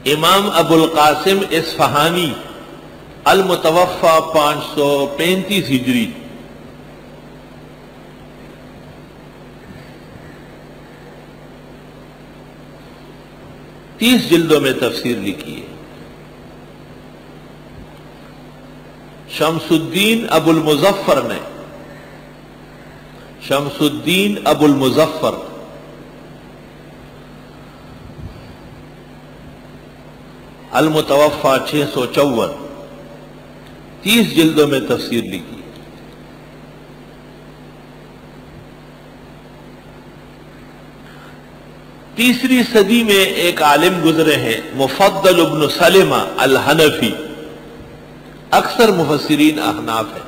امام ابو القاسم اصفہانی المتوفى 535 ہجری، 30 جلدوں میں تفسیر لکھی ہے۔ شمس الدین ابو المظفر نے، شمس الدین ابو المظفر المتوفى 654، 30 جلدوں میں تفسیر لکھی۔ تیسری صدی میں ایک عالم گزرے ہیں مفضل ابن سلمہ الحنفی، اکثر مفسرین احناف ہیں۔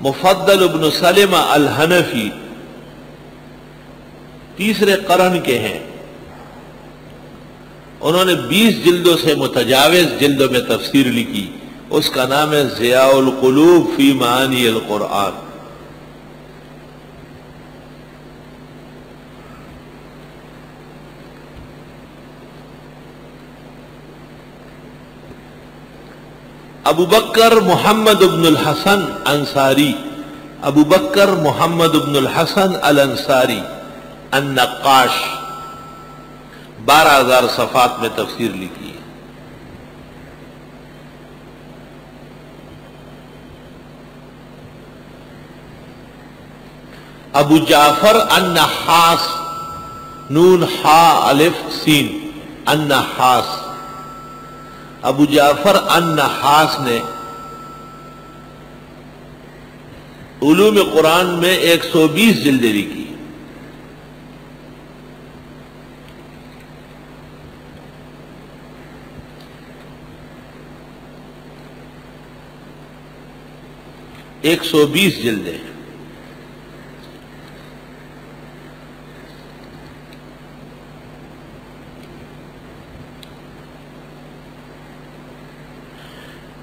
مفضل ابن سلمہ الحنفی تیسرے قرن کے ہیں، انہوں نے 20 جلدوں سے متجاوز جلدوں میں تفسیر لکھی، اس کا نام ہے ضیاء القلوب فی معانی القرآن۔ ابو بکر محمد بن الحسن انصاری، ابو بکر محمد بن الحسن الانصاری النقاش، 12,000 صفحات میں تفسیر لکھی ہے۔ ابو جعفر النحاس، نون حا الف سین، النحاس، ابو جعفر النحاس نے علوم قرآن میں 120 جلدیں لکھی۔ ایک 120 جلدیں۔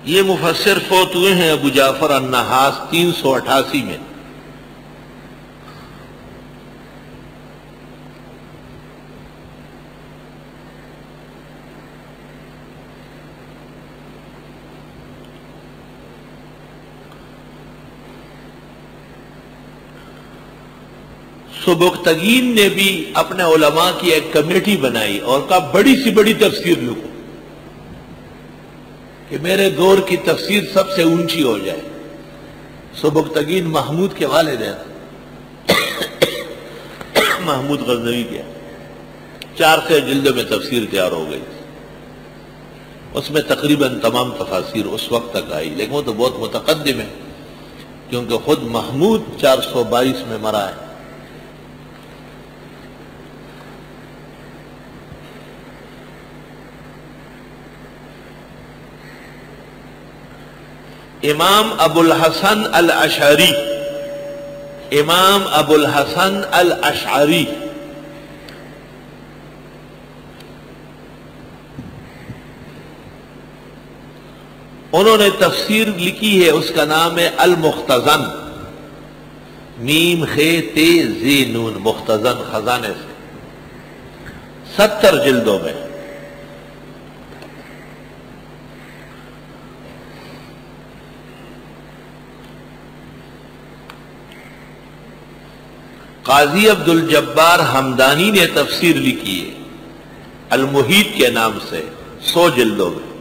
یہ مفسر فوت ہوئے ہیں ابو جعفر النحاس 388 میں۔ سبکتگین نے بھی اپنے علماء کی ایک کمیٹی بنائی اور کہا بڑی سی بڑی تفسیر لکھو کہ میرے دور کی تفسیر سب سے اونچی ہو جائے۔ سبکتگین محمود کے والد ہیں، محمود غزنوی کے، 400 جلدوں میں تفسیر تیار ہو گئی، اس میں تقریباً تمام تفاسیر اس وقت تک آئی، لیکن وہ تو بہت متقدم ہے کیونکہ خود محمود 422 میں مرا ہے۔ امام ابو الحسن الاشعری، امام ابو الحسن الاشعری انہوں نے تفسیر لکھی ہے، اس کا نام ہے المختزن، میم خے تے زی نون، مختزن، خزانے سے، 70 جلدوں میں۔ قاضی عبد الجبار حمدانی نے تفسیر لکھی ہے المحیط کے نام سے، 100 جلدوں میں۔